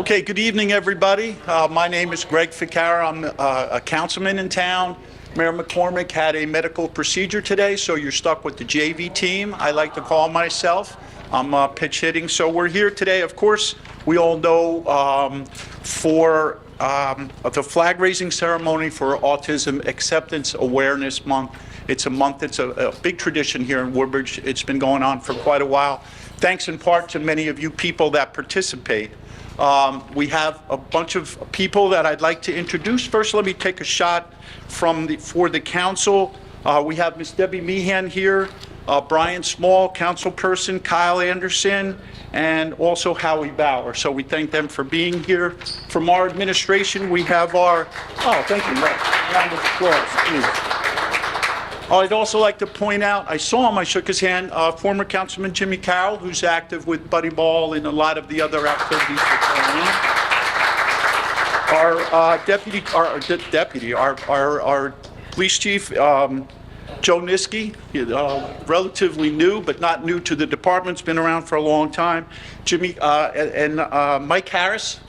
Okay, good evening, everybody. My name is Greg Ficara. I'm a councilman in town. Mayor McCormick had a medical procedure today, so you're stuck with the JV team, I like to call myself. I'm pitch hitting. So we're here today, of course, we all know for the flag raising ceremony for Autism Acceptance Awareness Month. It's a month, it's a big tradition here in Woodbridge. It's been going on for quite a while. Thanks in part to many of you people that participate. We have a bunch of people that I'd like to introduce. First, let me take a shot for the council. We have Ms. Debbie Meehan here, Brian Small, councilperson, Kyle Anderson, and also Howie Bauer. So we thank them for being here. From our administration, we have thank you, round of applause, please. I'd also like to point out, I saw him, I shook his hand, former Councilman Jimmy Carroll, who's active with Buddy Ball and a lot of the other activities that are going on. Our police chief, Joe Niski, relatively new, but not new to the department, has been around for a long time. Jimmy, and Mike Harris.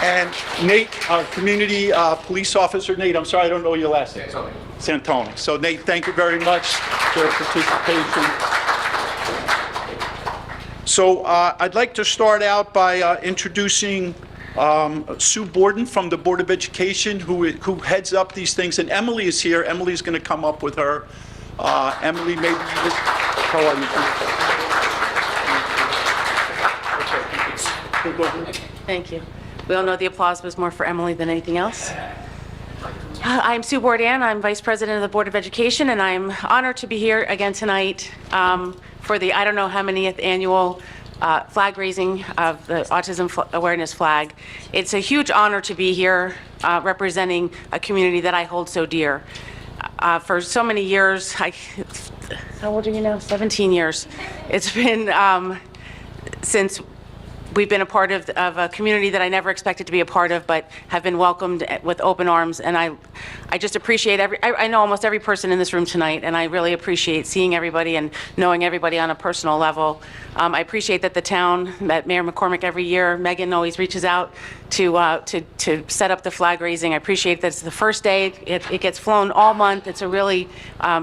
And Nate, our community police officer. Nate, I'm sorry, I don't know your last name. Santoni. So Nate, thank you very much for your participation. So I'd like to start out by introducing Sue Borden from the Board of Education, who heads up these things. And Emily is here. Emily's going to come up with her. Emily, maybe you just, how are you? Thank you. We all know the applause was more for Emily than anything else. I'm Sue Bourdain. I'm Vice President of the Board of Education, and I'm honored to be here again tonight for the I don't know how manyth annual flag raising of the Autism Awareness Flag. It's a huge honor to be here representing a community that I hold so dear. For so many years, how old are you now? 17 years. It's been since we've been a part of a community that I never expected to be a part of, but have been welcomed with open arms. And I just appreciate I know almost every person in this room tonight, and I really appreciate seeing everybody and knowing everybody on a personal level. I appreciate that the town, that Mayor McCormick every year, Megan always reaches out to set up the flag raising. I appreciate that it's the first day. It gets flown all month. It's a really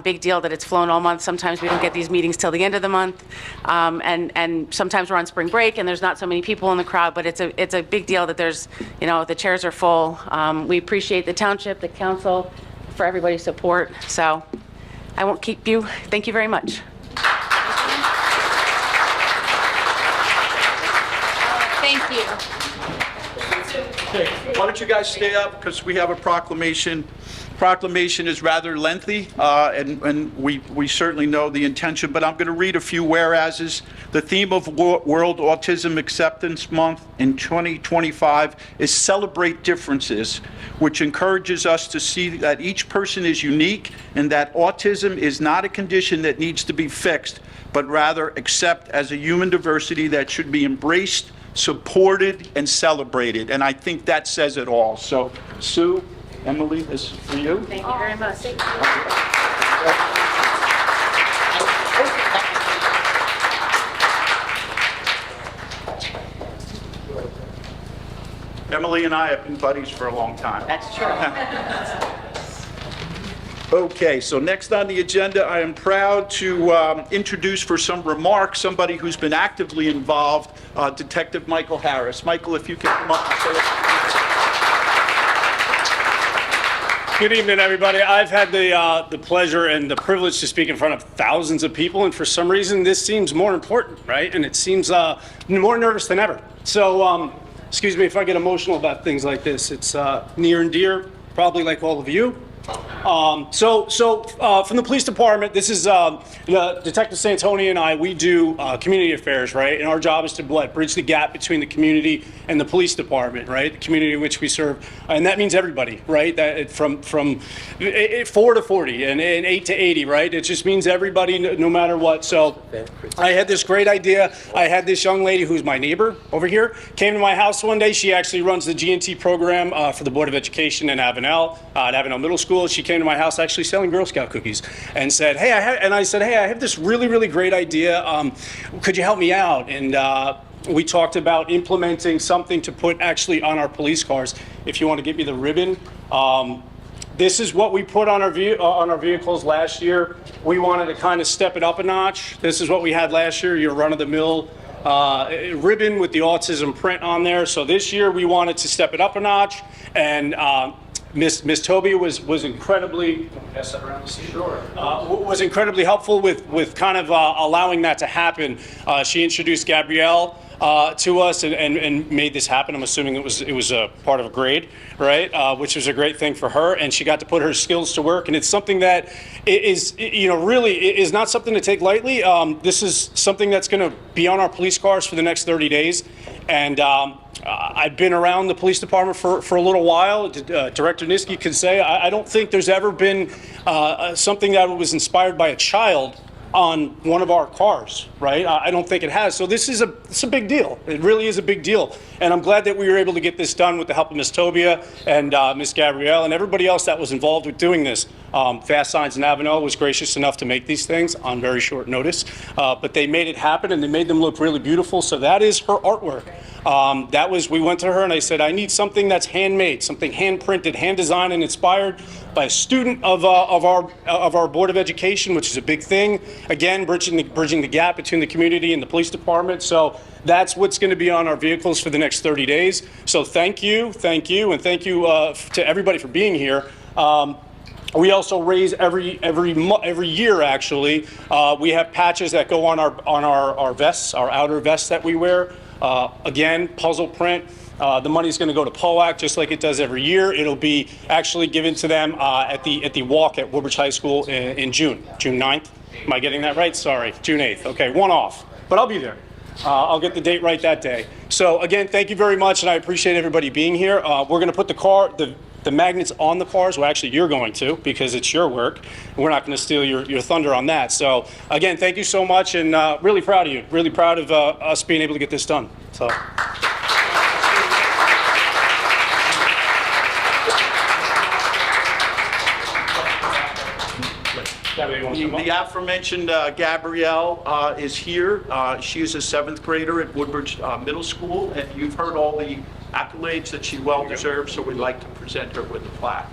big deal that it's flown all month. Sometimes we don't get these meetings till the end of the month, and sometimes we're on spring break and there's not so many people in the crowd. But it's a big deal that there's, the chairs are full. We appreciate the township, the council, for everybody's support. So I won't keep you. Thank you very much. Thank you. Okay, why don't you guys stay up, because we have a proclamation. Proclamation is rather lengthy, and we certainly know the intention, but I'm going to read a few whereases. The theme of World Autism Acceptance Month in 2025 is Celebrate Differences, which encourages us to see that each person is unique and that autism is not a condition that needs to be fixed, but rather accept as a human diversity that should be embraced, supported, and celebrated. And I think that says it all. So, Sue, Emily, this is for you. Thank you very much. Thank you. Emily and I have been buddies for a long time. That's true. Okay, so next on the agenda, I am proud to introduce for some remarks somebody who's been actively involved, Detective Michael Harris. Michael, if you can come up and say it. Good evening, everybody. I've had the pleasure and the privilege to speak in front of thousands of people, and for some reason this seems more important, right? And it seems more nervous than ever. So, excuse me if I get emotional about things like this. It's near and dear, probably like all of you. From the police department, this is Detective Santoni and I. We do community affairs, right? And our job is to bridge the gap between the community and the police department, right? The community in which we serve, and that means everybody, right? That from 4 to 40 and 8 to 80, right? It just means everybody, no matter what. So I had this great idea. I had this young lady who's my neighbor over here came to my house one day. She actually runs the G&T program for the Board of Education in Avenel, at Avenel Middle School. She came to my house actually selling Girl Scout cookies and said, hey, I have this really, really great idea. Could you help me out? And we talked about implementing something to put actually on our police cars. If you want to give me the ribbon. This is what we put on our vehicles last year. We wanted to kind of step it up a notch. This is what we had last year, your run-of-the-mill ribbon with the autism print on there. So this year we wanted to step it up a notch, and Miss Tobia was incredibly was incredibly helpful with kind of allowing that to happen. She introduced Gabrielle to us and made this happen. I'm assuming it was a part of a grade, right? Which was a great thing for her, and she got to put her skills to work. And it's something that is, really is not something to take lightly. This is something that's going to be on our police cars for the next 30 days. And I've been around the police department for a little while. Director Niski can say I don't think there's ever been something that was inspired by a child on one of our cars, right? I don't think it has. So this is it's a big deal. It really is a big deal. And I'm glad that we were able to get this done with the help of Ms. Tobia and Ms. Gabrielle and everybody else that was involved with doing this. Fast Signs in Avenel was gracious enough to make these things on very short notice, but they made it happen and they made them look really beautiful. So that is her artwork. We went to her and I said, I need something that's handmade, something hand printed, hand designed and inspired by a student of our Board of Education, which is a big thing. Again, bridging the gap between the community and the police department. So that's what's going to be on our vehicles for the next 30 days. So thank you, and thank you to everybody for being here. We also raise every year. Actually, we have patches that go on our vests, our outer vests that we wear. Again, puzzle print. The money is going to go to POAC just like it does every year. It'll be actually given to them at the walk at Woodbridge High School in June 9th. Am I getting that right? Sorry, June 8th. Okay, one off, but I'll be there. I'll get the date right that day. So again, thank you very much, and I appreciate everybody being here. We're going to put the magnets on the cars. Well, actually, you're going to, because it's your work. We're not going to steal your thunder on that. So again, thank you so much, and really proud of you. Really proud of us being able to get this done. So. The aforementioned Gabrielle is here. She is a 7th grader at Woodbridge Middle School, and you've heard all the accolades that she well deserves, so we'd like to present her with the plaque.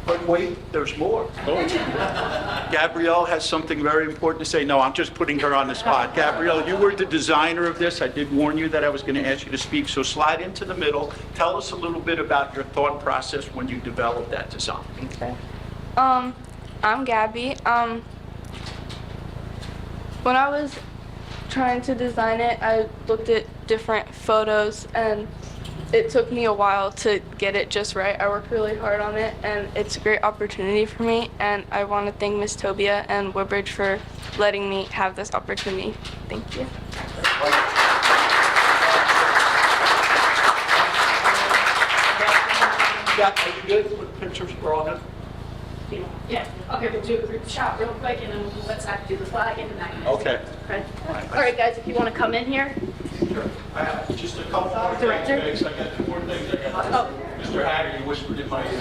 But wait, there's more. Gabrielle has something very important to say. No, I'm just putting her on the spot. Gabrielle, you were the designer of this. I did warn you that I was going to ask you to speak, so slide into the middle. Tell us a little bit about your thought process when you developed that design. Okay. I'm Gabby. When I was trying to design it, I looked at different photos, and it took me a while to get it just right. I worked really hard on it, and it's a great opportunity for me, and I want to thank Ms. Tobia and Woodbridge for letting me have this opportunity. Thank you. Yeah, are you good with pictures? We're all good? Yeah, okay, we'll do a group shot real quick, and then let's have to do the flag and the magnet. Okay. Okay. All right, guys, if you want to come in here. Sure. I have just a couple more Director? things. I got 2 more things. I got Mr. Haggerty whispered in my ear.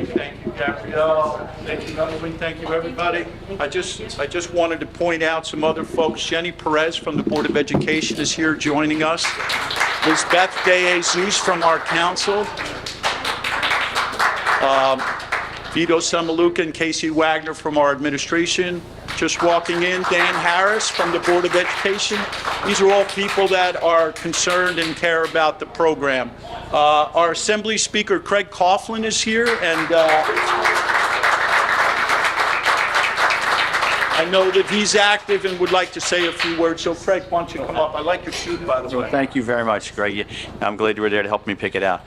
Thank you, Gabrielle. Thank you, Melanie. Thank you, everybody. I just wanted to point out some other folks. Jenny Perez from the Board of Education is here joining us. Ms. Beth DeJesus from our council. Vito Samaluka and Casey Wagner from our administration. Just walking in, Dan Harris from the Board of Education. These are all people that are concerned and care about the program. Our Assembly Speaker, Craig Coughlin, is here, and I know that he's active and would like to say a few words. So, Craig, why don't you come up? I like your suit, by the way. Thank you very much, Greg. I'm glad you were there to help me pick it out.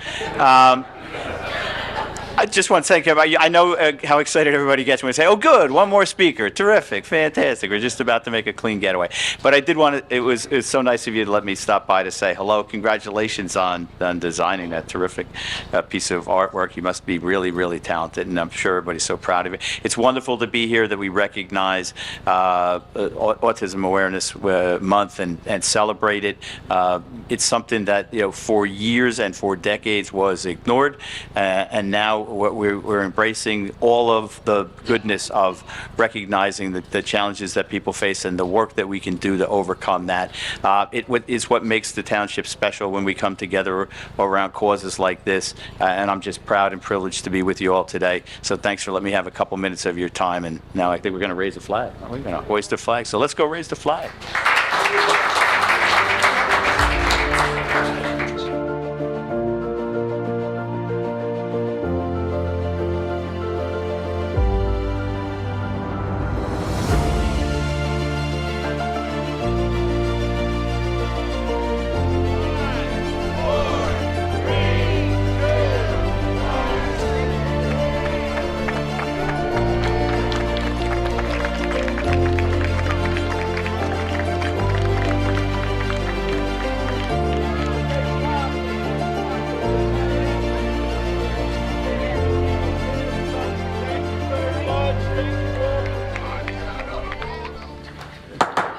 I just want to thank everybody. I know how excited everybody gets when we say, "Oh, good, one more speaker, terrific, fantastic." We're just about to make a clean getaway. But I did want to. It was so nice of you to let me stop by to say hello. Congratulations on designing that terrific piece of artwork. You must be really, really talented, and I'm sure everybody's so proud of it. It's wonderful to be here that we recognize Autism Awareness Month and celebrate it. It's something that for years and for decades was ignored, and now we're embracing all of the goodness of recognizing the challenges that people face and the work that we can do to overcome that. It is what makes the township special when we come together around causes like this, and I'm just proud and privileged to be with you all today. So thanks for letting me have a couple minutes of your time, and now I think we're going to raise the flag. We're going to hoist the flag, so let's go raise the flag.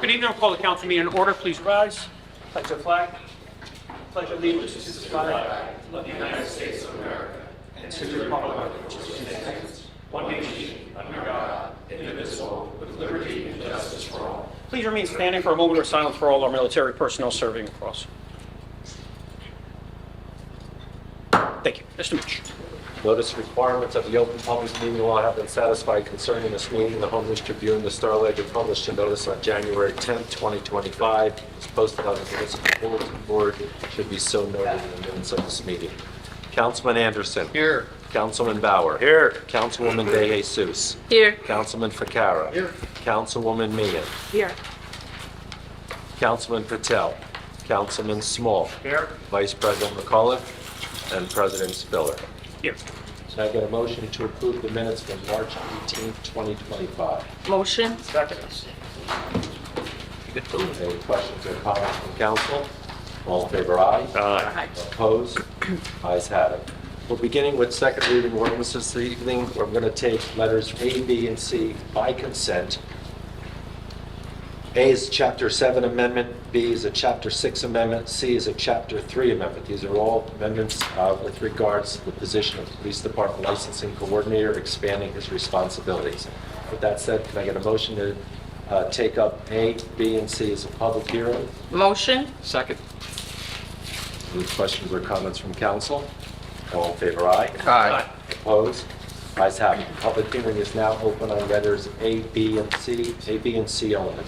Good evening. I'll call the council meeting in order. Please rise. Pledge the flag. Pledge allegiance to the flag of the United States of America and to the republic which stands one nation under God, indivisible, with liberty and justice for all. Please remain standing for a moment of silence for all our military personnel serving across. Thank you. Mr. Mitch. Notice requirements of the open public meeting law have been satisfied concerning this meeting. The Home News Tribune, the Star Ledger published a notice on January 10th, 2025. It's posted on the municipal bulletin board. Should be so noted in the minutes of this meeting. Councilman Anderson. Here. Councilman Bauer. Here. Councilwoman De Jesus. Here. Councilman Ficarra. Here. Councilwoman Meehan. Here. Councilman Patel. Councilman Small. Here. Vice President McCullough and President Spiller. Here. Can I get a motion to approve the minutes from March 18th, 2025? Motion. Second. Any questions or comments from council? All in favor, aye? Aye. Opposed? Ayes have it. We're beginning with second reading ordinances this evening. We're going to take letters A, B, and C by consent. A is a Chapter 7 amendment, B is a Chapter 6 amendment, C is a Chapter 3 amendment. These are all amendments with regards to the position of Police Department Licensing Coordinator, expanding his responsibilities. With that said, can I get a motion to take up A, B, and C as a public hearing? Motion. Second. Any questions or comments from council? All in favor, aye? Aye. Opposed? Ayes have it. The public hearing is now open on letters A, B, and C only.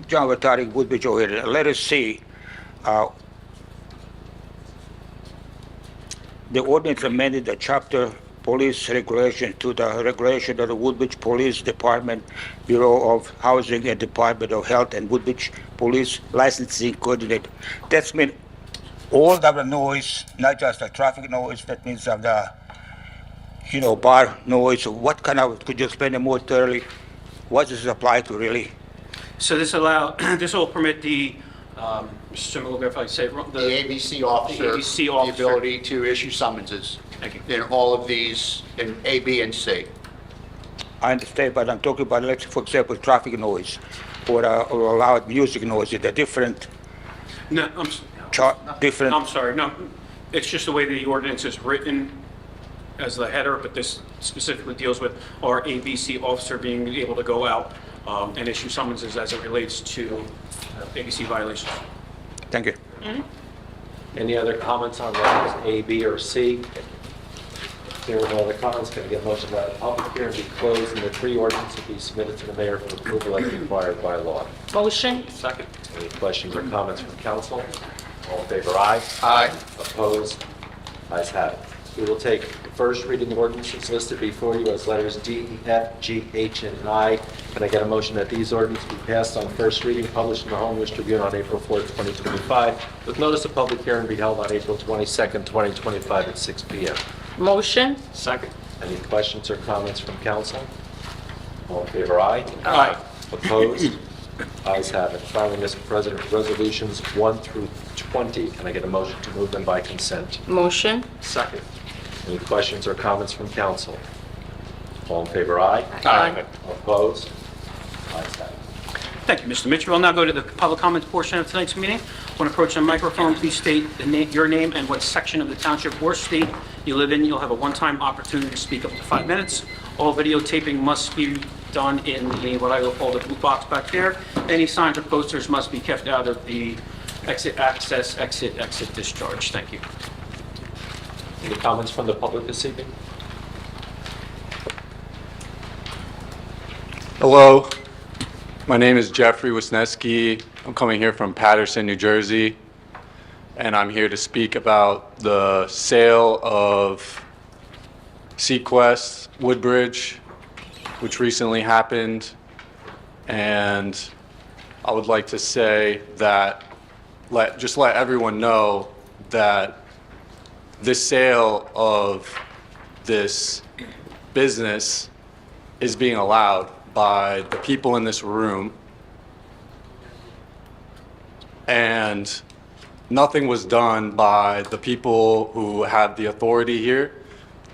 John Vatari, Woodbridge, Ohio. Letter C. The ordinance amended the chapter police regulation to the regulation of the Woodbridge Police Department, Bureau of Housing, and Department of Health, and Woodbridge Police Licensing Coordinator. That's mean all the noise, not just the traffic noise. That means of the, bar noise. What kind of? Could you explain it more thoroughly? What does it apply to really? So this will permit the, Mr. Simulga, if I say it wrong, The ABC officer, The ABC the officer. ability to issue summonses Thank you. in all of these, in A, B, and C. I understand, but I'm talking about, let's, for example, traffic noise or loud music noise. They're different. No, Different. I'm sorry, no, it's just the way the ordinance is written as the header, but this specifically deals with our ABC officer being able to go out and issue summonses as it relates to ABC violations. Thank you. Any other comments on letters A, B, or C? There are no other comments. Can I get a motion that the public hearing be closed and the three ordinances be submitted to the mayor for approval as required by law? Motion. Second. Any questions or comments from council? All in favor, aye? Aye. Opposed? Ayes have it. We will take first reading ordinances listed before you as letters D, E, F, G, H, and I. Can I get a motion that these ordinances be passed on first reading, published in the Home News Tribune on April 4th, 2025, with notice of public hearing to be held on April 22nd, 2025 at 6 p.m.? Motion? Second. Any questions or comments from council? All in favor, aye? Aye. Opposed? Ayes have it. Finally, Mr. President, resolutions 1 through 20. Can I get a motion to move them by consent? Motion? Second. Any questions or comments from council? All in favor, aye? Aye. Opposed? Ayes have it. Thank you, Mr. Mitchell. We'll now go to the public comments portion of tonight's meeting. When approaching the microphone, please state your name and what section of the township or state you live in. You'll have a one-time opportunity to speak up to 5 minutes. All videotaping must be done in what I will call the blue box back there. Any signs or posters must be kept out of the exit access, exit discharge. Thank you. Any comments from the public this evening? Hello, my name is Jeffrey Wisniewski. I'm coming here from Paterson, New Jersey, and I'm here to speak about the sale of Sequest Woodbridge, which recently happened. And I would like to say that just let everyone know that this sale of this business is being allowed by the people in this room, and nothing was done by the people who have the authority here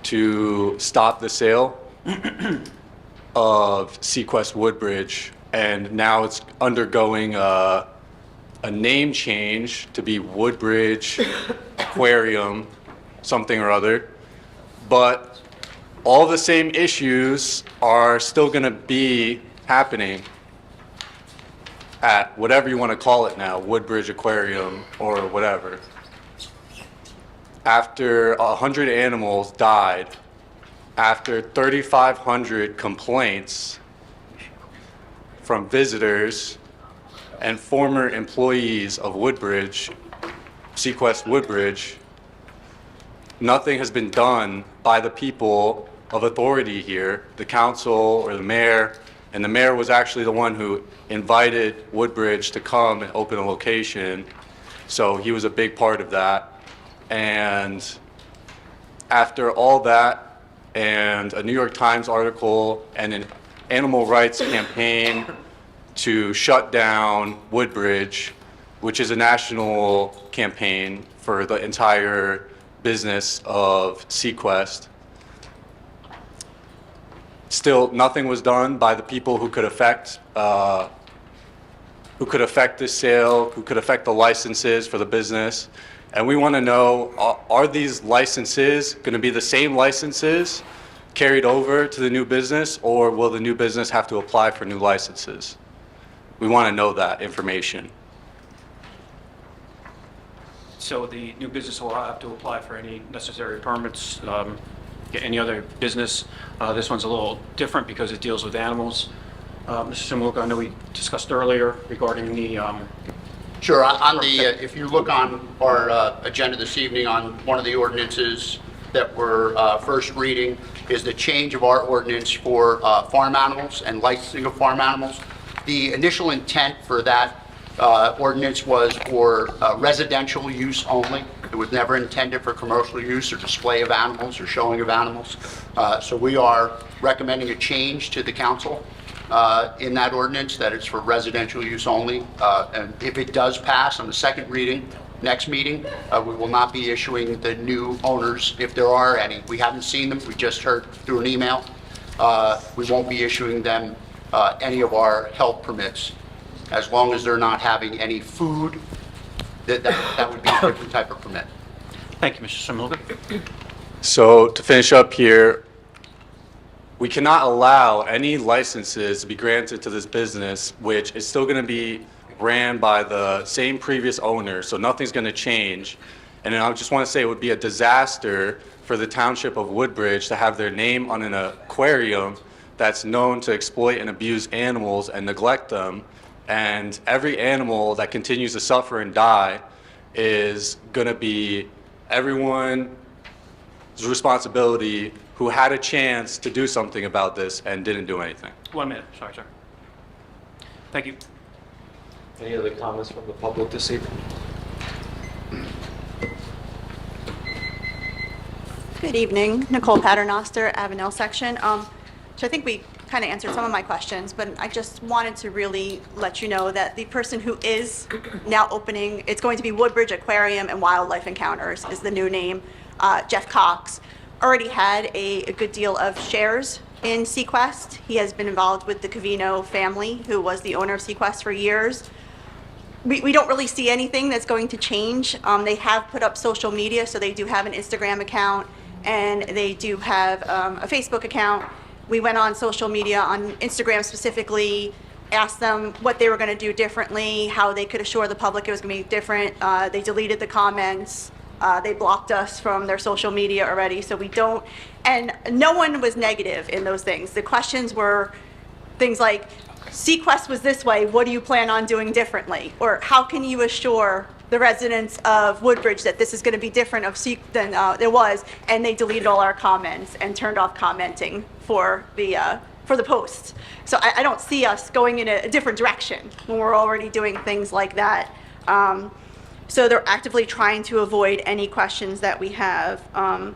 to stop the sale of Sequest Woodbridge, and now it's undergoing a name change to be Woodbridge Aquarium something or other. But all the same issues are still going to be happening at whatever you want to call it now, Woodbridge Aquarium or whatever. After 100 animals died, after 3,500 complaints from visitors and former employees of Woodbridge, Sequest Woodbridge, nothing has been done by the people of authority here, the council or the mayor. And the mayor was actually the one who invited Woodbridge to come and open a location. So he was a big part of that. And after all that, and a New York Times article and an animal rights campaign to shut down Woodbridge, which is a national campaign for the entire business of Sequest, still nothing was done by the people who could affect this sale, who could affect the licenses for the business. And we want to know, are these licenses going to be the same licenses carried over to the new business, or will the new business have to apply for new licenses? We want to know that information. So the new business will have to apply for any necessary permits, get any other business. This one's a little different because it deals with animals. Mr. Simulka, I know we discussed earlier regarding the... Sure. On the, if you look on our agenda this evening, on one of the ordinances that we're first reading is the change of our ordinance for farm animals and licensing of farm animals. The initial intent for that ordinance was for residential use only. It was never intended for commercial use or display of animals or showing of animals. So we are recommending a change to the council in that ordinance, that it's for residential use only. And if it does pass on the second reading, next meeting, we will not be issuing the new owners, if there are any. We haven't seen them, we just heard through an email. We won't be issuing them any of our health permits, as long as they're not having any food. That would be a different type of permit. Thank you, Mr. Simulka. So to finish up here, we cannot allow any licenses to be granted to this business, which is still going to be ran by the same previous owner, so nothing's going to change. And then I just want to say it would be a disaster for the Township of Woodbridge to have their name on an aquarium that's known to exploit and abuse animals and neglect them. And every animal that continues to suffer and die is going to be everyone responsibility who had a chance to do something about this and didn't do anything. 1 minute, sorry, sir. Thank you. Any other comments from the public this evening? Good evening, Nicole Paternoster, Avenel section. So I think we kind of answered some of my questions, but I just wanted to really let you know that the person who is now opening, it's going to be Woodbridge Aquarium and Wildlife Encounters is the new name. Jeff Cox already had a good deal of shares in Sequest. He has been involved with the Covino family, who was the owner of Sequest for years. We don't really see anything that's going to change. They have put up social media, so they do have an Instagram account and they do have a Facebook account. We went on social media, on Instagram specifically, asked them what they were going to do differently, how they could assure the public it was going to be different. They deleted the comments. They blocked us from their social media already, so we don't, and no one was negative in those things. The questions were things like, Sequest was this way, what do you plan on doing differently? Or how can you assure the residents of Woodbridge that this is going to be different than it was? And they deleted all our comments and turned off commenting for the posts. So I don't see us going in a different direction when we're already doing things like that. So they're actively trying to avoid any questions that we have. And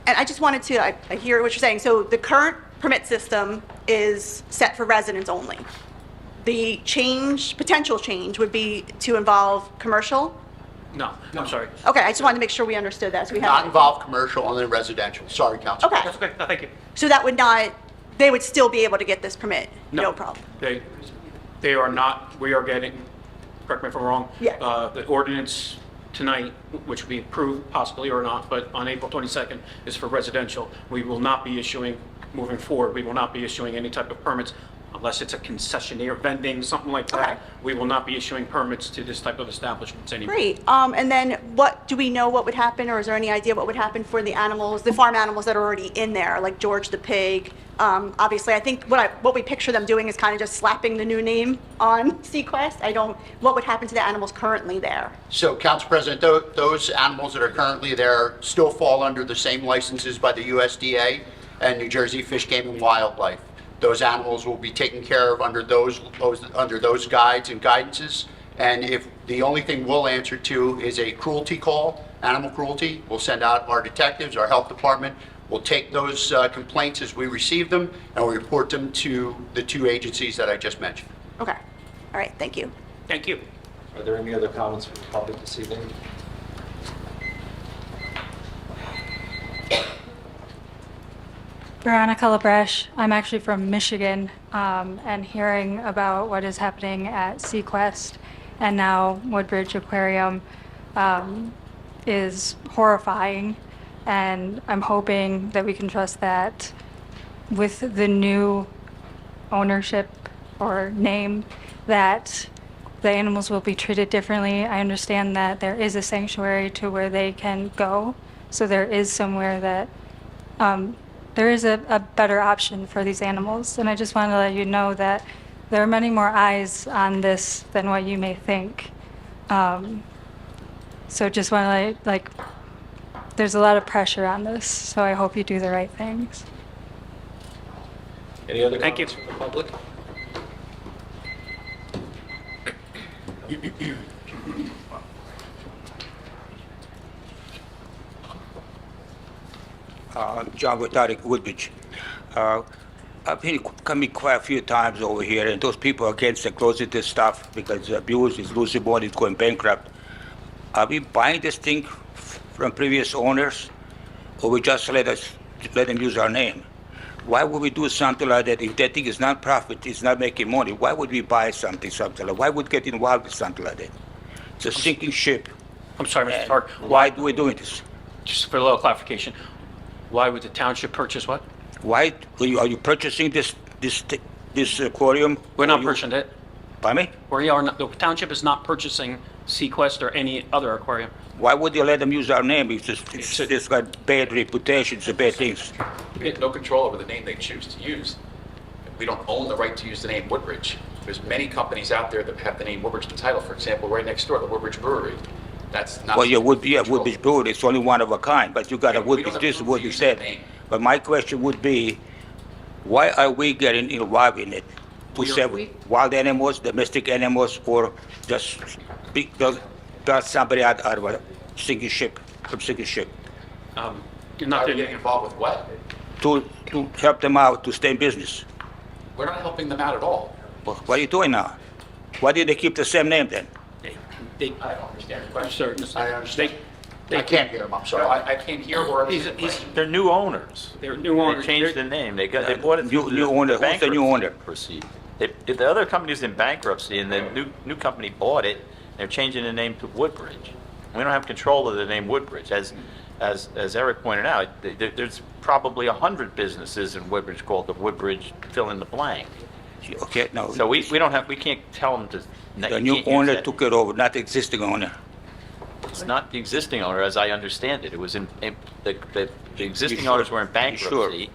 I just wanted to, I hear what you're saying. So the current permit system is set for residents only. The change, potential change, would be to involve commercial? No, I'm sorry. Okay, I just wanted to make sure we understood that. So we Not have, involve commercial, only residential. Sorry, Council. okay, That's okay, no, thank you. so that would not, they would still be able to get this permit? No problem. They are not, we are getting, correct me if I'm wrong. Yeah. The ordinance tonight, which will be approved possibly or not, but on April 22nd, is for residential. We will not be issuing, moving forward, we will not be issuing any type of permits unless it's a concessionaire, vending, something like that. Okay. We will not be issuing permits to this type of establishments anymore. Great. And then what, do we know what would happen, or is there any idea what would happen for the animals, the farm animals that are already in there, like George the pig? Obviously, I think what we picture them doing is kind of just slapping the new name on Sequest. What would happen to the animals currently there? So, Council President, those animals that are currently there still fall under the same licenses by the USDA and New Jersey Fish, Game, and Wildlife. Those animals will be taken care of under those guides and guidances. And if the only thing we'll answer to is a cruelty call, animal cruelty, we'll send out our detectives, our health department. We'll take those complaints as we receive them, and we'll report them to the two agencies that I just mentioned. Okay. All right, thank you. Thank you. Are there any other comments from the public this evening? Veronica LaBreche. I'm actually from Michigan, and hearing about what is happening at Sequest and now Woodbridge Aquarium is horrifying. And I'm hoping that we can trust that with the new ownership or name, that the animals will be treated differently. I understand that there is a sanctuary to where they can go, so there is somewhere that there is a better option for these animals. And I just want to let you know that there are many more eyes on this than what you may think. So just want to there's a lot of pressure on this, so I hope you do the right things. Any other Thank you. comments from the public? John Without Woodbridge. I've been coming quite a few times over here, and those people against the closing this stuff because abuse is losing money, it's going bankrupt. Are we buying this thing from previous owners, or we just let them use our name? Why would we do something like that if that thing is non-profit, it's not making money? Why would we buy something like that? Why would we get involved with something like that? It's a sinking ship. I'm sorry, Mr. Tark. Why do we doing this? Just for a little clarification, why would the township purchase what? Why are you purchasing this aquarium? We're not purchasing it. Pardon me? The township is not purchasing Sequest or any other aquarium. Why would you let them use our name? It's got bad reputations, bad things. We have no control over the name they choose to use. We don't own the right to use the name Woodbridge. There's many companies out there that have the name Woodbridge in the title. For example, right next door, the Woodbridge Brewery. That's not. Well, Woodbridge Brewery, it's only one of a kind, but you got a Yeah, we don't Woodbridge, have this is proof what you using the said. name. But my question would be, why are we getting involved in it? To We are- sell wild animals, domestic animals, or just got somebody out of a sinking ship, from sinking ship? You're Are not we there. getting involved with what? To help them out, to stay in business. We're not helping them out at all. Well, what are you doing now? Why did they keep the same name then? They, I don't understand the sir, question. I understand. they I can't hear him, I'm So sorry. I can't hear or understand the he's, question. They're new owners. they're new owners. They changed the name. They bought it New- through new owner. Who's the new owner? Proceed. The other company's in bankruptcy, and the new company bought it. They're changing the name to Woodbridge. We don't have control of the name Woodbridge. As Eric pointed out, there's probably 100 businesses in Woodbridge called the Woodbridge fill in the blank. Okay, no. So we can't tell them to. The you new can't use owner that. took it over, not the existing owner. It's not the existing owner, as I understand it. It was the existing sure? owners were in You bankruptcy,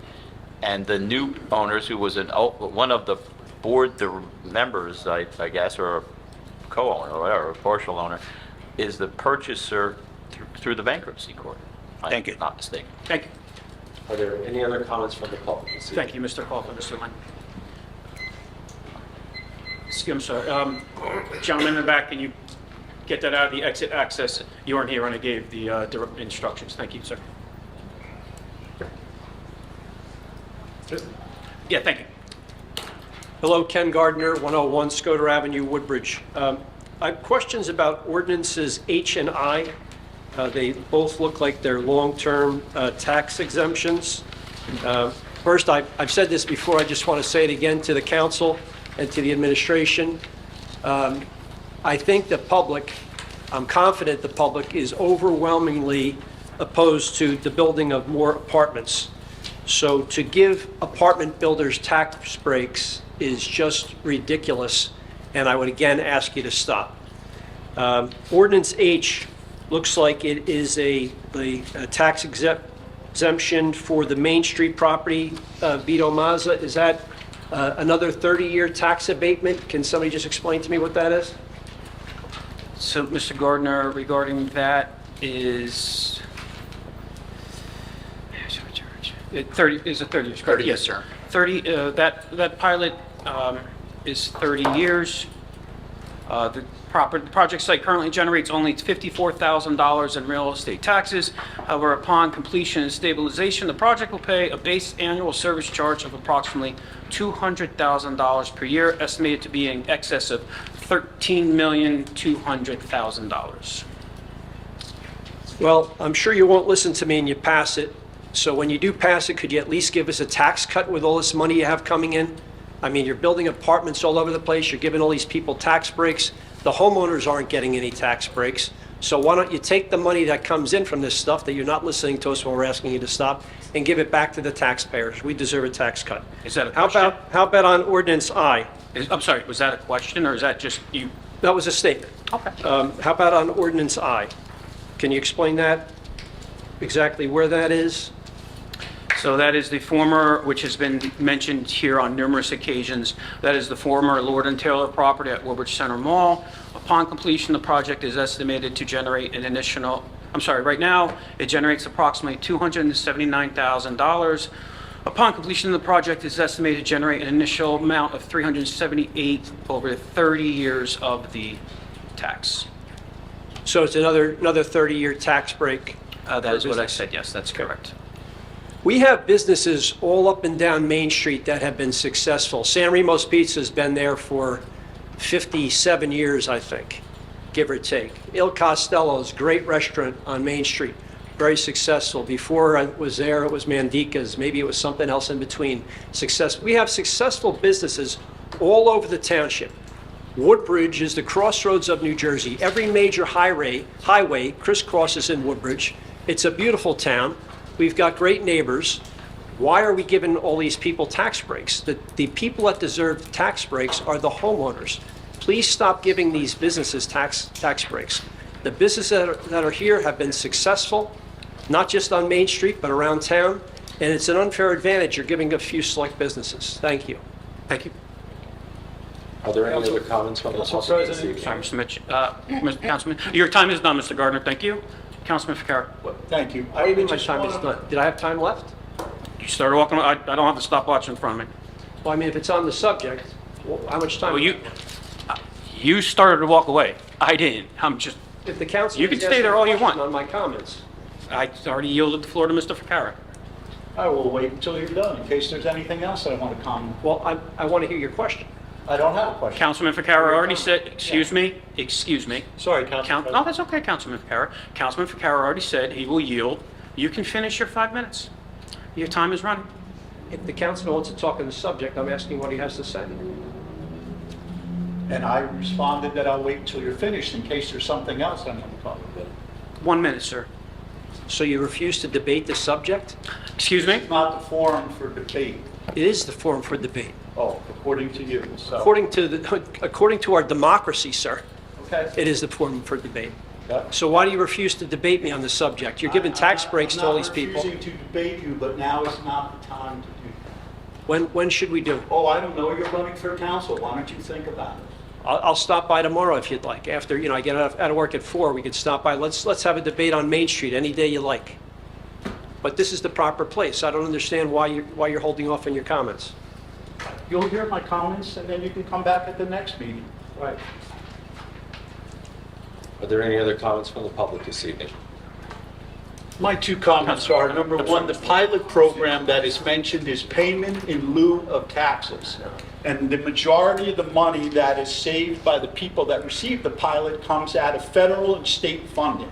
and the new owners, who was one of the board members, I guess, or a co-owner, or whatever, a partial owner, is the purchaser through the bankruptcy court. Thank you. I'm not mistaken. Thank you. Are there any other comments from the public this evening? Thank you, Mr. Kaufman, Mr. Lane. I'm sorry. Gentleman in the back, can you get that out of the exit access? You weren't here when I gave the direct instructions. Thank you, sir. Yeah, thank you. Hello, Ken Gardner, 101 Scoter Avenue, Woodbridge. I have questions about ordinances H and I. They both look like they're long-term tax exemptions. First, I've said this before, I just want to say it again to the council and to the administration. I think the public, I'm confident the public is overwhelmingly opposed to the building of more apartments. So to give apartment builders tax breaks is just ridiculous, and I would again ask you to stop. Ordinance H looks like it is a tax exemption for the Main Street property, Vito Mazza. Is that another 30-year tax abatement? Can somebody just explain to me what that is? So, Mr. Gardner, regarding that is... 30, is it 30 years? 30 years, Yes, sir. 30, that pilot is 30 years. The project site currently generates only $54,000 in real estate taxes. However, upon completion and stabilization, the project will pay a base annual service charge of approximately $200,000 per year, estimated to be in excess of $13,200,000. Well, I'm sure you won't listen to me and you pass it. So when you do pass it, could you at least give us a tax cut with all this money you have coming in? I mean, you're building apartments all over the place, you're giving all these people tax breaks. The homeowners aren't getting any tax breaks. So why don't you take the money that comes in from this stuff that you're not listening to us when we're asking you to stop and give it back to the taxpayers? We deserve a tax cut. Is that a question? How about on ordinance I? I'm sorry, was that a question, or is that just you? That was a statement. Okay. How about on ordinance I? Can you explain that, exactly where that is? So that is the former, which has been mentioned here on numerous occasions, that is the former Lord and Taylor property at Woodbridge Center Mall. Upon completion, the project is estimated to generate an additional, right now, it generates approximately $279,000. Upon completion, the project is estimated to generate an initial amount of $378 over 30 years of the tax. So it's another 30-year tax break? That is what I said, yes, that's correct. We have businesses all up and down Main Street that have been successful. San Remo's Pizza's been there for 57 years, I think, give or take. Il Costello's, great restaurant on Main Street, very successful. Before I was there, it was Mandica's. Maybe it was something else in between. We have successful businesses all over the township. Woodbridge is the crossroads of New Jersey. Every major highway crisscrosses in Woodbridge. It's a beautiful town. We've got great neighbors. Why are we giving all these people tax breaks? The people that deserve tax breaks are the homeowners. Please stop giving these businesses tax breaks. The businesses that are here have been successful, not just on Main Street, but around town, and it's an unfair advantage you're giving a few select businesses. Thank you. Thank you. Are there any other comments from the Council public this President. evening? Sorry, Mr. Mitch, Mr. Councilman. Your time is done, Mr. Gardner. Thank you. Councilman Ficarra. Thank you. What do you mean my just time is wanna- done? Did I have time left? You started walking, I don't have the stopwatch in front of me. Well, I mean, if it's on the subject, how much time? Well, you started to walk away. I didn't. I'm just, If the council. You can is stay there asking all you a question want. On my comments. I already yielded the floor to Mr. Ficarra. I will wait until you're done, in case there's anything else I want to comment. Well, I want to hear your question. I don't have a question. Councilman Ficarra already said, excuse me. Sorry, Council No, that's okay, Councilman Ficarra. Councilman Ficarra already said he will yield. You can finish your 5 minutes. Your time is running. If the council wants to talk on the subject, I'm asking what he has to say. And I responded that I'll wait until you're finished, in case there's something else I want to talk about. 1 minute, sir. So you refuse to debate the subject? Excuse me? It's not the forum for debate. It is the forum for debate. Oh, according to you, so. According to our democracy, sir, Okay. it is the forum for debate. Okay. So why do you refuse to debate me on the subject? You're giving tax breaks to all these people. I'm not refusing to debate you, but now is not the time to do that. When should we do it? Oh, I don't know, you're running for council, why don't you think about it? I'll stop by tomorrow if you'd like. After, I get out of work at 4, we could stop by. Let's have a debate on Main Street any day you like. But this is the proper place. I don't understand why you're holding off on your comments. You'll hear my comments, and then you can come back at the next meeting. Right. Are there any other comments from the public this evening? My two comments are, number one, the pilot program that is mentioned is payment in lieu of taxes. And the majority of the money that is saved by the people that receive the pilot comes out of federal and state funding.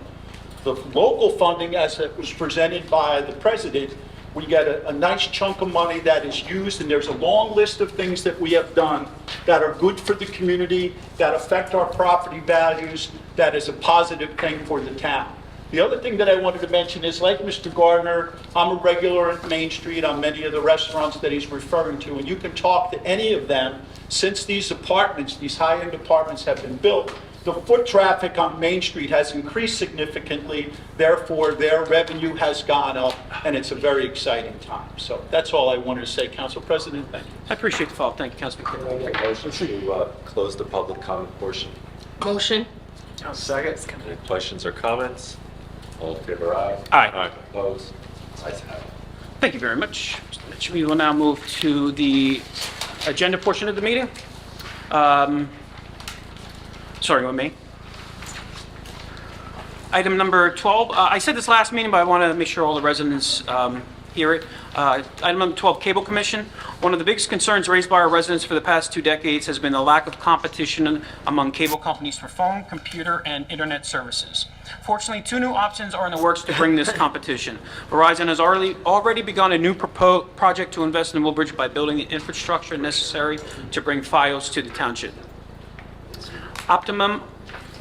The local funding, as it was presented by the president, we get a nice chunk of money that is used, and there's a long list of things that we have done that are good for the community, that affect our property values, that is a positive thing for the town. The other thing that I wanted to mention is, like Mr. Gardner, I'm a regular at Main Street on many of the restaurants that he's referring to, and you can talk to any of them. Since these apartments, these high-end apartments have been built, the foot traffic on Main Street has increased significantly, therefore their revenue has gone up, and it's a very exciting time. So that's all I wanted to say, Council President. Thank you. I appreciate the follow-up. Thank you, Councilman Ficarra. Motion to close the public comment portion. Motion. Second. Any questions or comments? All in favor, aye. Aye. Opposed? Ayes have it. Thank you very much. Mr. Mitch. We will now move to the agenda portion of the meeting. Starting with me. Item number 12, I said this last meeting, but I want to make sure all the residents hear it. Item number 12, Cable Commission. One of the biggest concerns raised by our residents for the past 2 decades has been the lack of competition among cable companies for phone, computer, and internet services. Fortunately, 2 new options are in the works to bring this competition. Verizon has already begun a new project to invest in Woodbridge by building the infrastructure necessary to bring Fios to the township. Optimum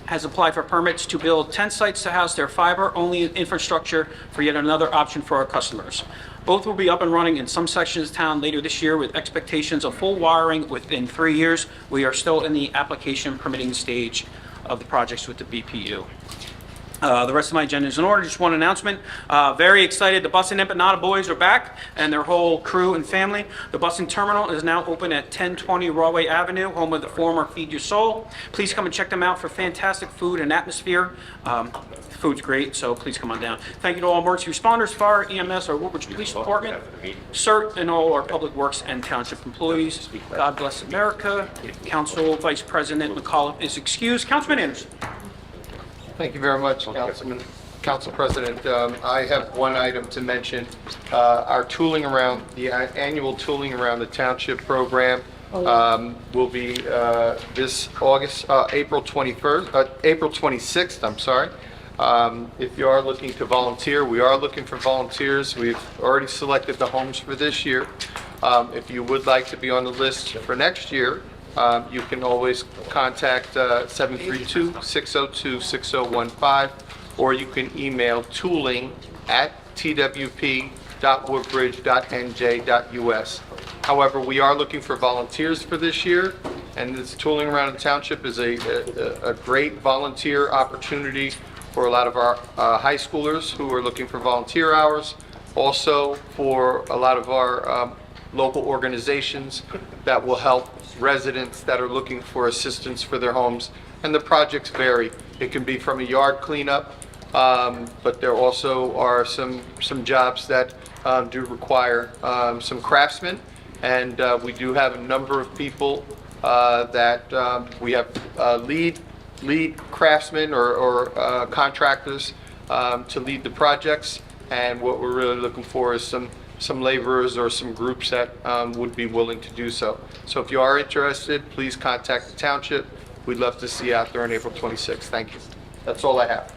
has applied for permits to build 10 sites to house their fiber-only infrastructure for yet another option for our customers. Both will be up and running in some sections of town later this year with expectations of full wiring within 3 years. We are still in the application permitting stage of the projects with the BPU. The rest of my agenda is in order. Just one announcement. Very excited. The Bussin' Empanada Boys are back, and their whole crew and family. The Bussin' Terminal is now open at 1020 Rawway Avenue, home of the former Feed Your Soul. Please come and check them out for fantastic food and atmosphere. Food's great, so please come on down. Thank you to all emergency responders, fire, EMS, our Woodbridge Police Department, CERT, and all our public works and township employees. God bless America. Council Vice President McAuliffe is excused. Councilman Anderson. Thank you very much, Council President. I have one item to mention. Our tooling around, the annual tooling around the township program will be this August, April 26th, I'm sorry. If you are looking to volunteer, we are looking for volunteers. We've already selected the homes for this year. If you would like to be on the list for next year, you can always contact 732-602-6015, or you can email tooling@twp.woodbridge.nj.us. However, we are looking for volunteers for this year, and this tooling around the township is a great volunteer opportunity for a lot of our high schoolers who are looking for volunteer hours. Also, for a lot of our local organizations that will help residents that are looking for assistance for their homes. And the projects vary. It can be from a yard cleanup, but there also are some jobs that do require some craftsmen. And we do have a number of people that we have lead craftsmen or contractors to lead the projects. And what we're really looking for is some laborers or some groups that would be willing to do so. So if you are interested, please contact the township. We'd love to see you out there on April 26th. Thank you. That's all I have.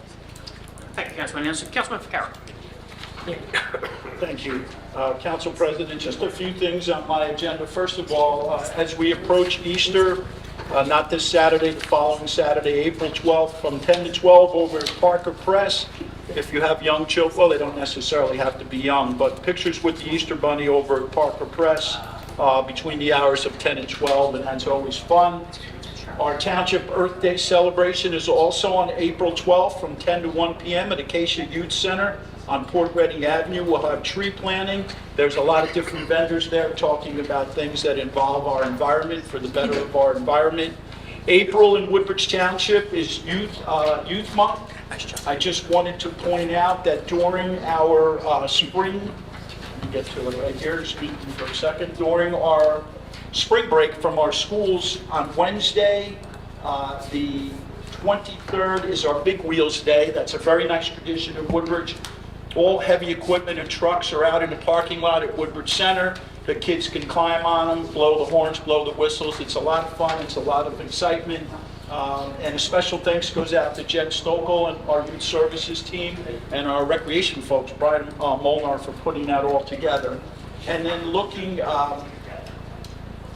Thank you, Councilman Anderson. Councilman Ficarra. Thank you. Council President, just a few things on my agenda. First of all, as we approach Easter, not this Saturday, the following Saturday, April 12th, from 10 to 12 over at Parker Press. If you have young children, well, they don't necessarily have to be young, but pictures with the Easter Bunny over at Parker Press between the hours of 10 and 12, and that's always fun. Our Township Earth Day celebration is also on April 12th from 10 to 1 p.m. at Acacia Youth Center on Port Reading Avenue. We'll have tree planting. There's a lot of different vendors there talking about things that involve our environment for the better of our environment. April in Woodbridge Township is Youth Month. I just wanted to point out that during our spring, let me get to it right here, excuse me for a second, during our spring break from our schools on Wednesday, the 23rd is our Big Wheels Day. That's a very nice tradition in Woodbridge. All heavy equipment and trucks are out in the parking lot at Woodbridge Center. The kids can climb on them, blow the horns, blow the whistles. It's a lot of fun. It's a lot of excitement. And a special thanks goes out to Jen Stokel and our youth services team and our recreation folks, Brian Molnar, for putting that all together. And then looking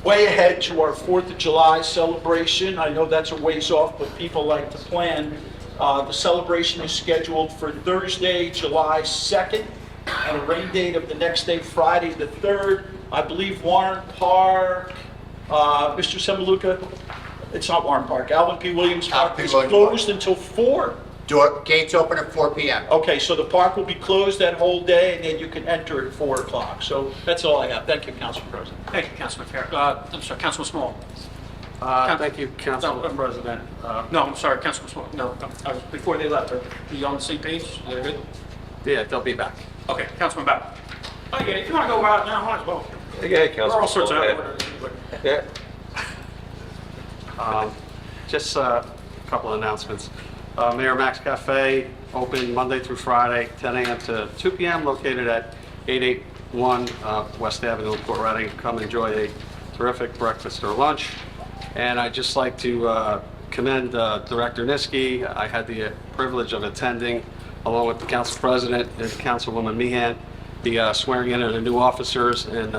way ahead to our 4th of July celebration. I know that's a ways off, but people like to plan. The celebration is scheduled for Thursday, July 2nd, and a rain date of the next day, Friday the 3rd. I believe Warren Park, Mr. Semaluka, it's not Warren Park, Alvin P. Williams Park is closed until 4. Gates open at 4 p.m. Okay, so the park will be closed that whole day, and then you can enter at 4 o'clock. So that's all I have. Thank you, Council President. Thank you, Councilman Ficarra. I'm sorry, Councilman Small. Thank you, Council President. No, I'm sorry, Councilman Small. No, before they left, are you on the same page? They're good? Yeah, they'll be back. Okay, Councilman Bauer. Oh, yeah, if you want to go out now, might as well. Yeah, We're all sorts of Yeah. Just a couple of announcements. Mayor Max Cafe, open Monday through Friday, 10 a.m. to 2 p.m., located at 881 West Avenue in Port Reading. Come enjoy a terrific breakfast or lunch. And I'd just like to commend Director Niski. I had the privilege of attending, along with the Council President and Councilwoman Meehan, the swearing in of the new officers and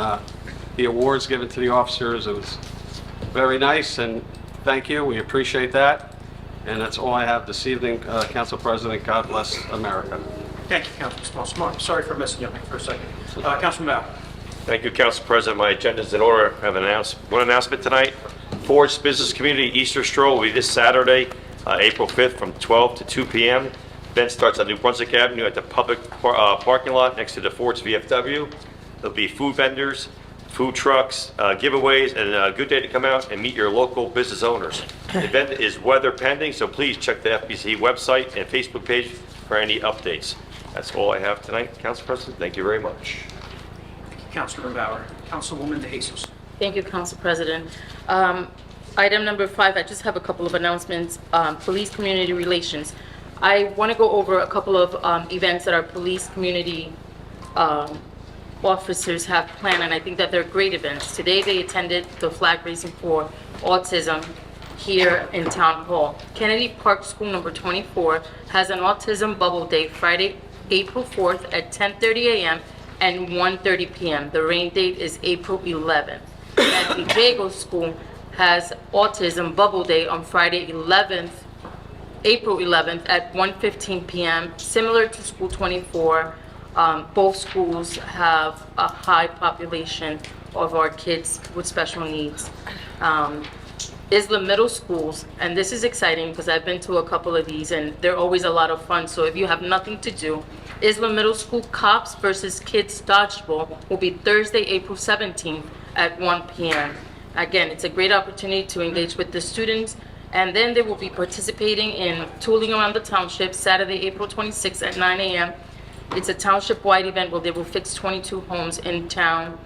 the awards given to the officers. It was very nice, and thank you. We appreciate that. And that's all I have this evening, Council President. God bless America. Thank you, Councilman Small. Sorry for missing you for a second. Councilman Bauer. Thank you, Council President. My agenda is in order. I have one announcement tonight. Ford's Business Community Easter Stroll will be this Saturday, April 5th from 12 to 2 p.m. Event starts on New Brunswick Avenue at the public parking lot next to the Ford's VFW. There'll be food vendors, food trucks, giveaways, and a good day to come out and meet your local business owners. The event is weather pending, so please check the FBC website and Facebook page for any updates. That's all I have tonight, Council President. Thank you very much. Thank you, Councilman Bauer. Councilwoman De Jesus. Thank you, Council President. Item number 5, I just have a couple of announcements. Police community relations. I want to go over a couple of events that our police community officers have planned, and I think that they're great events. Today they attended the flag raising for autism here in Town Hall. Kennedy Park School number 24 has an autism bubble day Friday, April 4th at 10:30 a.m. and 1:30 p.m. The rain date is April 11th. At Diego School has autism bubble day on Friday, April 11th at 1:15 p.m. Similar to School 24, both schools have a high population of our kids with special needs. Isla Middle Schools, and this is exciting because I've been to a couple of these and they're always a lot of fun. So if you have nothing to do, Isla Middle School Cops versus Kids Dodgeball will be Thursday, April 17th at 1 p.m. Again, it's a great opportunity to engage with the students, and then they will be participating in Tooling Around the Township, Saturday, April 26th at 9 a.m. It's a township-wide event where they will fix 22 homes in town.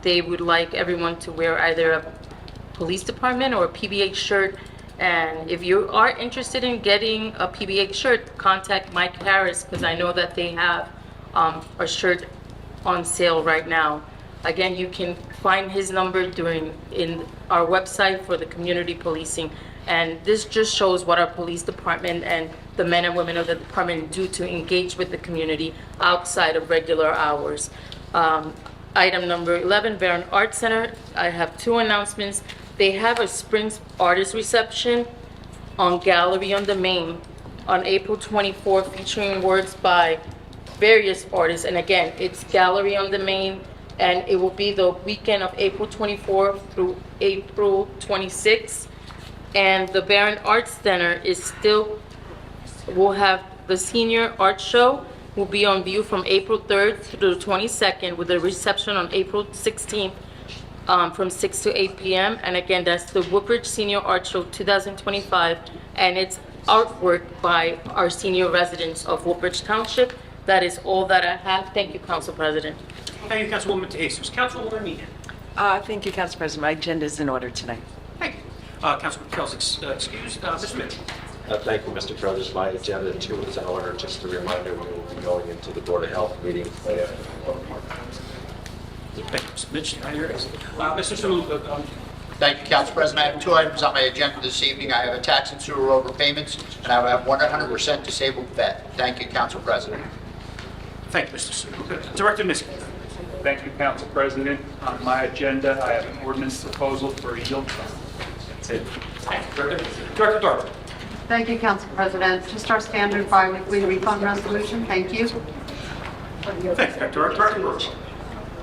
They would like everyone to wear either a police department or a PBH shirt. And if you are interested in getting a PBH shirt, contact Mike Harris, because I know that they have a shirt on sale right now. Again, you can find his number in our website for the community policing. And this just shows what our police department and the men and women of the department do to engage with the community outside of regular hours. Item number 11, Barron Arts Center. I have two announcements. They have a spring artist reception on Gallery on the Main on April 24th, featuring works by various artists. And again, it's Gallery on the Main, and it will be the weekend of April 24th through April 26th. And the Barron Arts Center will have the senior art show will be on view from April 3rd through the 22nd, with a reception on April 16th from 6 to 8 p.m. And again, that's the Woodbridge Senior Art Show 2025, and it's artwork by our senior residents of Woodbridge Township. That is all that I have. Thank you, Council President. Thank you, Councilwoman DeJesus. Councilwoman Meehan. Thank you, Council President. My agenda is in order tonight. Thank you. Councilman Kell's excused. Mr. Mitchell. Thank you, Mr. President. My agenda too is in order. Just a reminder, we will be going into the Board of Health meeting. Thank you, Mr. Mitchell. Mr. Saluka. Thank you, Council President. I have two items on my agenda this evening. I have a tax and sewer overpayments, and I have 100% disabled vet. Thank you, Council President. Thank you, Mr. Saluka. Director Nissen. Thank you, Council President. On my agenda, I have an ordinance proposal for a yield trust. That's it. Thank you, Director Darby. Thank you, Council President. Just our standard bi-weekly refund resolution. Thank you. Thank you, Director Brooks.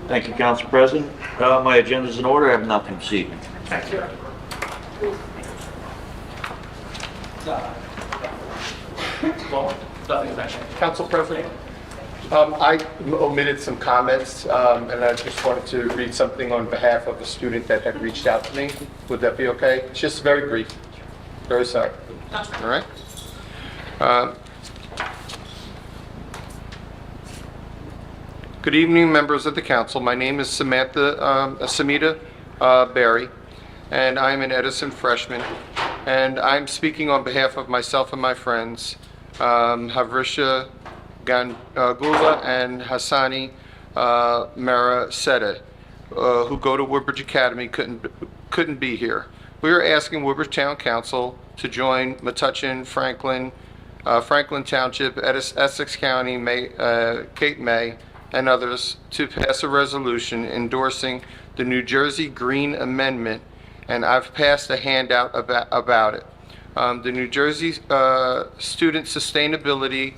Thank you, Council President. My agenda is in order. I have nothing this evening. Thank you. Well, nothing mentioned. Council President, I omitted some comments, and I just wanted to read something on behalf of a student that had reached out to me. Would that be okay? It's just very brief. Very sorry. All right? Good evening, members of the council. My name is Samita Berry, and I'm an Edison freshman. And I'm speaking on behalf of myself and my friends, Havrisha Gangula and Hassani Maraseta, who go to Woodbridge Academy, couldn't be here. We are asking Woodbridge Town Council to join Metuchen, Franklin Township, Essex County, Cape May, and others to pass a resolution endorsing the New Jersey Green Amendment, and I've passed a handout about it. The New Jersey Student Sustainability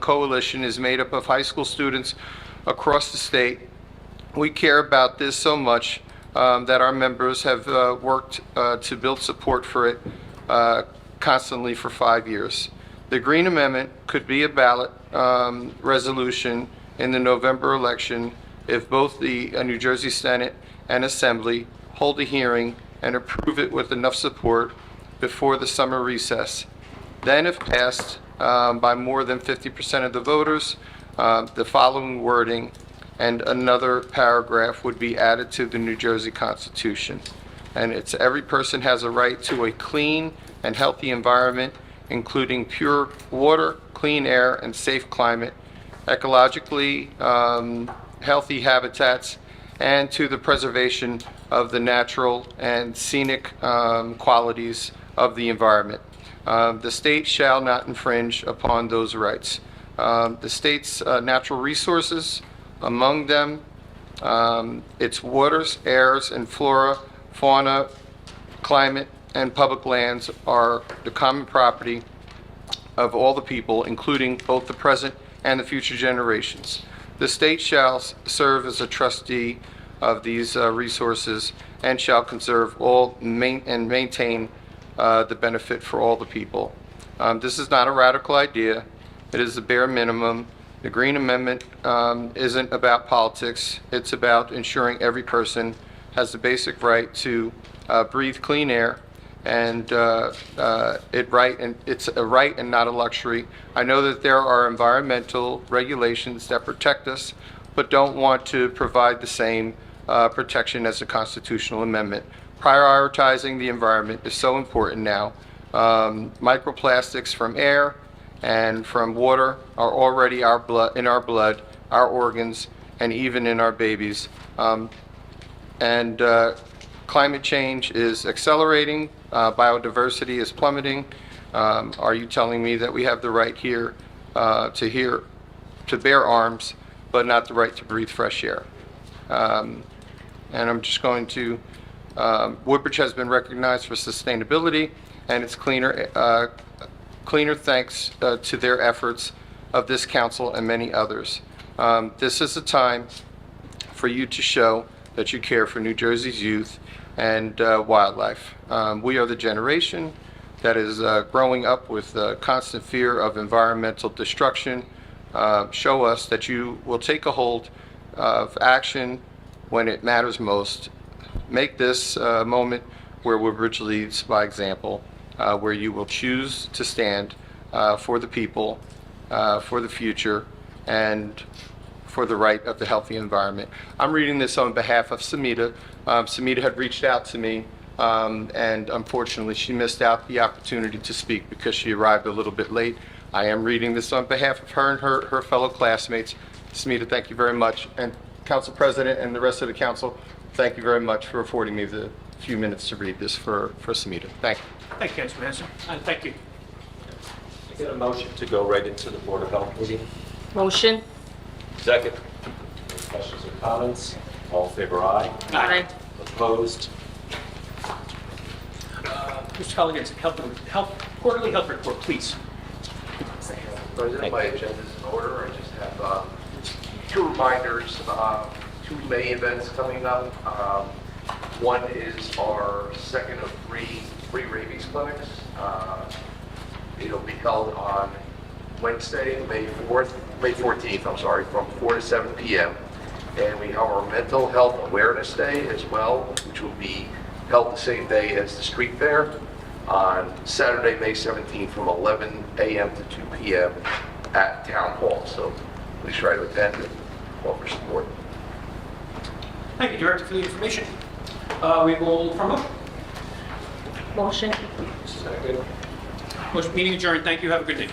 Coalition is made up of high school students across the state. We care about this so much that our members have worked to build support for it constantly for 5 years. The Green Amendment could be a ballot resolution in the November election if both the New Jersey Senate and Assembly hold a hearing and approve it with enough support before the summer recess. Then, if passed by more than 50% of the voters, the following wording and another paragraph would be added to the New Jersey Constitution. And it's every person has a right to a clean and healthy environment, including pure water, clean air, and safe climate, ecologically healthy habitats, and to the preservation of the natural and scenic qualities of the environment. The state shall not infringe upon those rights. The state's natural resources, among them its waters, airs, and flora, fauna, climate, and public lands, are the common property of all the people, including both the present and the future generations. The state shall serve as a trustee of these resources and shall conserve all and maintain the benefit for all the people. This is not a radical idea. It is the bare minimum The Green Amendment isn't about politics. It's about ensuring every person has the basic right to breathe clean air, and it's a right and not a luxury. I know that there are environmental regulations that protect us, but don't want to provide the same protection as a constitutional amendment. Prioritizing the environment is so important now. Microplastics from air and from water are already in our blood, our organs, and even in our babies. Climate change is accelerating, biodiversity is plummeting. Are you telling me that we have the right here to bear arms, but not the right to breathe fresh air? And I'm just going to, Woodbridge has been recognized for sustainability, and it's cleaner thanks to their efforts of this council and many others. This is a time for you to show that you care for New Jersey's youth and wildlife. We are the generation that is growing up with constant fear of environmental destruction. Show us that you will take a hold of action when it matters most. Make this a moment where Woodbridge leads by example, where you will choose to stand for the people, for the future, and for the right of the healthy environment. I'm reading this on behalf of Samita. Samita had reached out to me, and unfortunately she missed out the opportunity to speak because she arrived a little bit late. I am reading this on behalf of her and her fellow classmates. Samita, thank you very much. And Council President and the rest of the council, thank you very much for affording me the few minutes to read this for Samita. Thank you. Thank you, Councilman Hanson. And thank you. I get a motion to go right into the Board of Health meeting. Motion. Second. Any questions or comments? All in favor, aye. Aye. Opposed? Mr. Colligan's quarterly health report, please. President, my agenda is in order. I just have two reminders, two May events coming up. One is our second of three free rabies clinics. It'll be held on Wednesday, May 14th, I'm sorry, from 4 to 7 p.m. And we have our Mental Health Awareness Day as well, which will be held the same day as the street fair on Saturday, May 17th from 11 a.m. to 2 p.m. at Town Hall. So please try to attend and offer support. Thank you, Director, for the information. We will promote. Motion. Motion, meeting adjourned. Thank you. Have a good day.